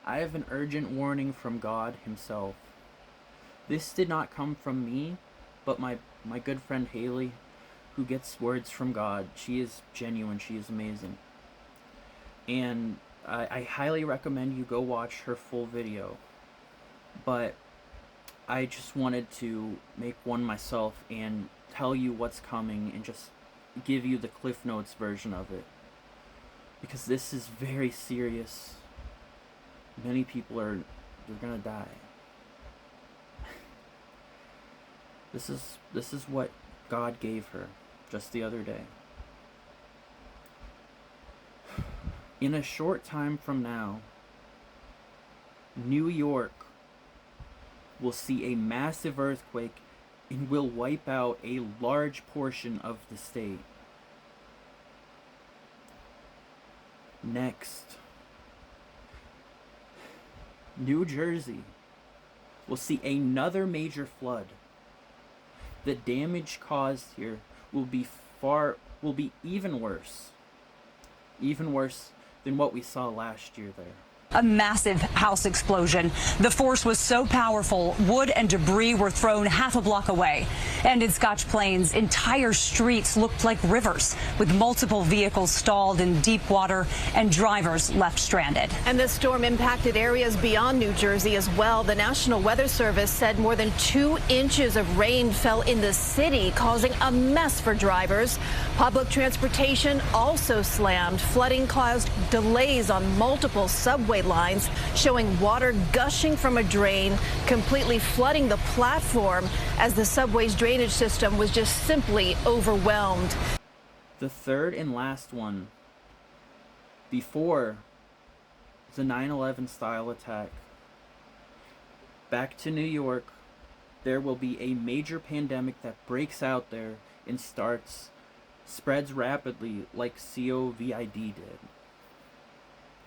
I have an urgent warning from God himself. This did not come from me, but my good friend Haley, who gets words from God. She is genuine. She is amazing. And I highly recommend you go watch her full video. But I just wanted to make one myself and tell you what's coming and just give you the Cliff Notes version of it. Because this is very serious. Many people they're gonna die. This is what God gave her just the other day. In a short time from now, New York will see a massive earthquake and will wipe out a large portion of the state. Next, New Jersey will see another major flood. The damage caused here will be even worse than what we saw last year there. A massive house explosion. The force was so powerful, wood and debris were thrown half a block away. And in Scotch Plains, entire streets looked like rivers, with multiple vehicles stalled in deep water and drivers left stranded. And the storm impacted areas beyond New Jersey as well. The National Weather Service said more than 2 inches of rain fell in the city, causing a mess for drivers. Public transportation also slammed. Flooding caused delays on multiple subway lines, showing water gushing from a drain, completely flooding the platform as the subway's drainage system was just simply overwhelmed. The third and last one, before the 9/11 style attack, back to New York, there will be a major pandemic that breaks out there and spreads rapidly like COVID did.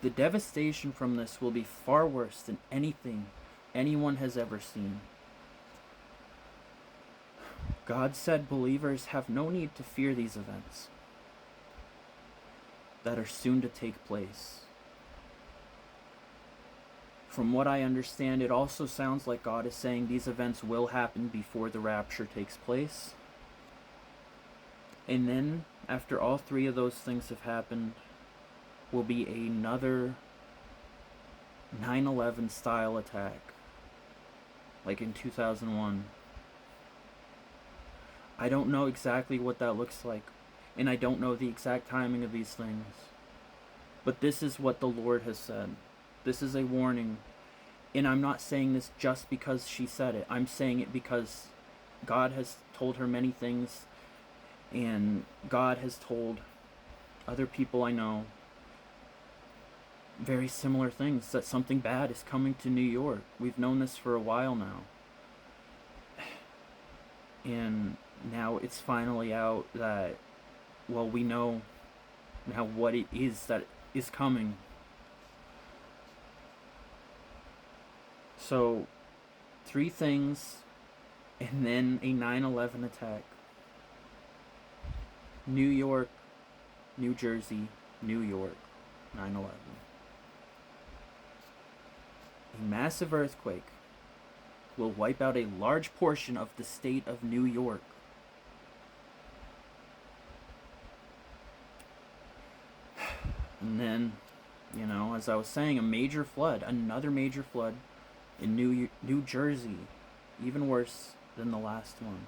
The devastation from this will be far worse than anything anyone has ever seen. God said believers have no need to fear these events that are soon to take place. From what I understand, it also sounds like God is saying these events will happen before the rapture takes place. And then, after all three of those things have happened, will be another 9/11 style attack, like in 2001. I don't know exactly what that looks like, and I don't know the exact timing of these things. But this is what the Lord has said. This is a warning, and I'm not saying this just because she said it. I'm saying it because God has told her many things, and God has told other people I know very similar things, that something bad is coming to New York. We've known this for a while now. And now it's finally out that, well, we know now what it is that is coming. So, 3 things, and then a 9/11 attack. New York, New Jersey, New York, 9/11. A massive earthquake will wipe out a large portion of the state of New York. And then, as I was saying, another major flood in New Jersey, even worse than the last one,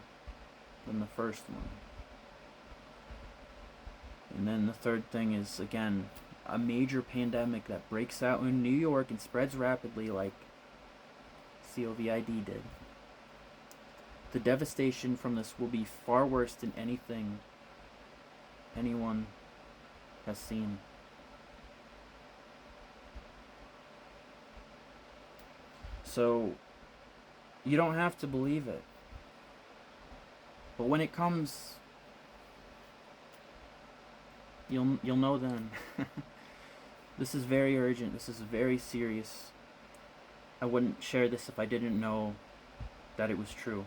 than the first one. And then the third thing is, again, a major pandemic that breaks out in New York and spreads rapidly like COVID did. The devastation from this will be far worse than anything anyone has seen. So, you don't have to believe it. But when it comes, you'll know then. This is very urgent. This is very serious. I wouldn't share this if I didn't know that it was true.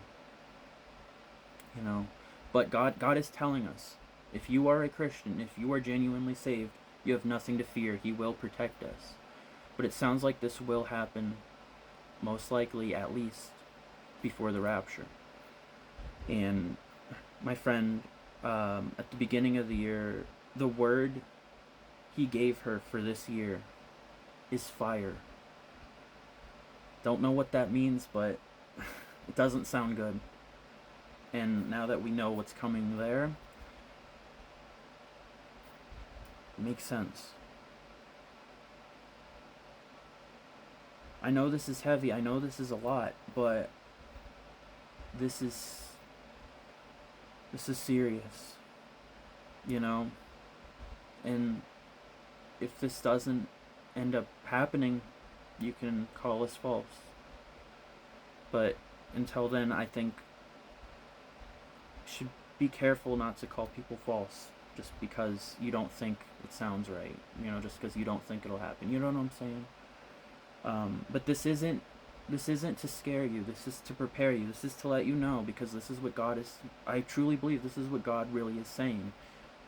But God is telling us, if you are a Christian, if you are genuinely saved, you have nothing to fear. He will protect us. But it sounds like this will happen, most likely, at least, before the rapture. And my friend, at the beginning of the year, the word he gave her for this year is fire. Don't know what that means, but it doesn't sound good. And now that we know what's coming there, it makes sense. I know this is heavy, I know this is a lot, but this is serious, you know? And if this doesn't end up happening, you can call us false. But until then, I think you should be careful not to call people false just because you don't think it sounds right, you know, just because you don't think it'll happen. You know what I'm saying? But this isn't to scare you. This is to prepare you. This is to let you know, because this is what God is. I truly believe this is what God really is saying,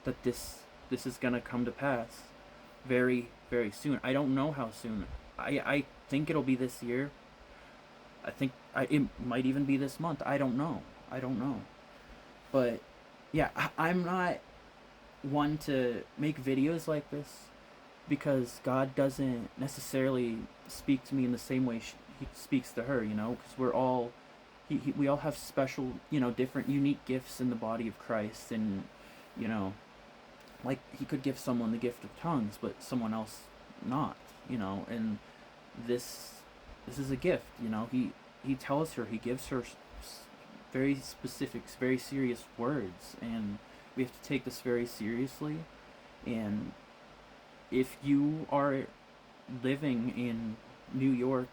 that this is gonna come to pass very, very soon. I don't know how soon. I think it'll be this year. I think it might even be this month. I don't know. But yeah, I'm not one to make videos like this because God doesn't necessarily speak to me in the same way he speaks to her, you know, because we're all, we all have special, you know, different unique gifts in the body of Christ. And, you know, like he could give someone the gift of tongues, but someone else not, you know. And this is a gift, you know. He tells her, he gives her very specific, very serious words, and we have to take this very seriously. And if you are living in New York,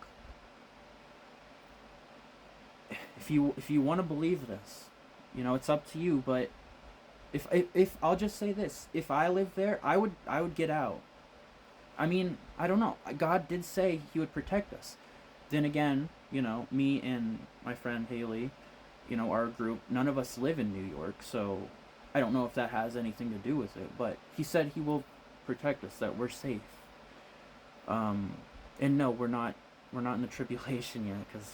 if you want to believe this, you know, it's up to you. But if I'll just say this, if I lived there, I would get out. I mean, I don't know. God did say he would protect us. Then again, you know, me and my friend Haley, you know, our group, none of us live in New York, so I don't know if that has anything to do with it. But he said he will protect us, that we're safe. And no, we're not in the tribulation yet, because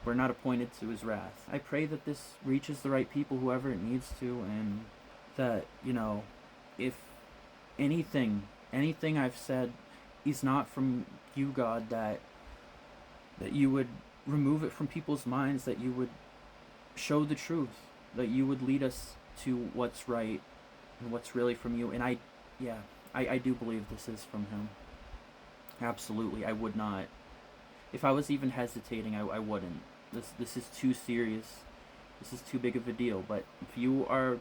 we're not appointed to his wrath. I pray that this reaches the right people, whoever it needs to, and that, you know, if anything I've said is not from you, God, that you would remove it from people's minds, that you would show the truth, that you would lead us to what's right and what's really from you. And I do believe this is from him. Absolutely. I would not, if I was even hesitating, I wouldn't. This is too serious. This is too big of a deal. But if you are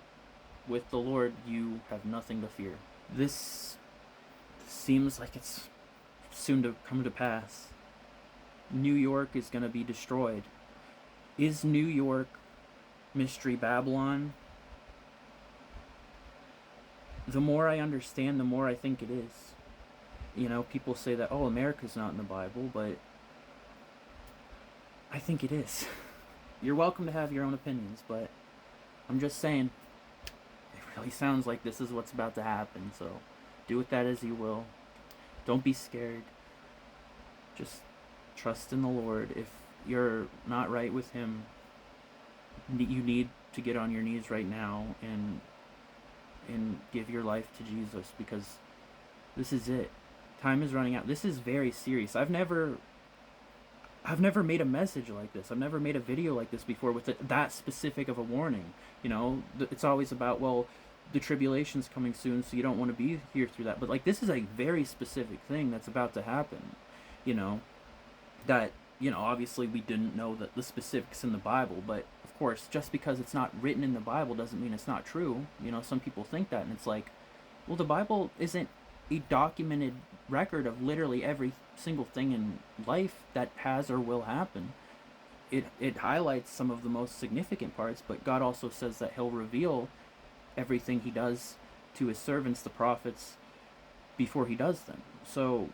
with the Lord, you have nothing to fear. This seems like it's soon to come to pass. New York is going to be destroyed. Is New York Mystery Babylon? The more I understand, the more I think it is. You know, people say that, oh, America's not in the Bible, but I think it is. You're welcome to have your own opinions, but I'm just saying, it really sounds like this is what's about to happen, so do with that as you will. Don't be scared. Just trust in the Lord. If you're not right with him, you need to get on your knees right now and give your life to Jesus, because this is it. Time is running out. This is very serious. I've never made a message like this. I've never made a video like this before with that specific of a warning. You know, it's always about, well, the tribulation's coming soon, so you don't want to be here through that. But like, this is a very specific thing that's about to happen. You know, that, you know, obviously we didn't know the specifics in the Bible, but of course, just because it's not written in the Bible doesn't mean it's not true. You know, some people think that, and it's like, well, the Bible isn't a documented record of literally every single thing in life that has or will happen. It highlights some of the most significant parts, but God also says that he'll reveal everything he does to his servants, the prophets, before he does them. So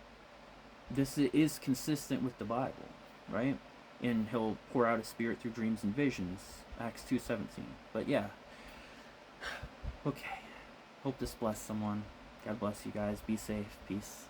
this is consistent with the Bible, right? And he'll pour out his spirit through dreams and visions, Acts 2:17. But yeah, okay, hope this blessed someone. God bless you guys. Be safe. Peace.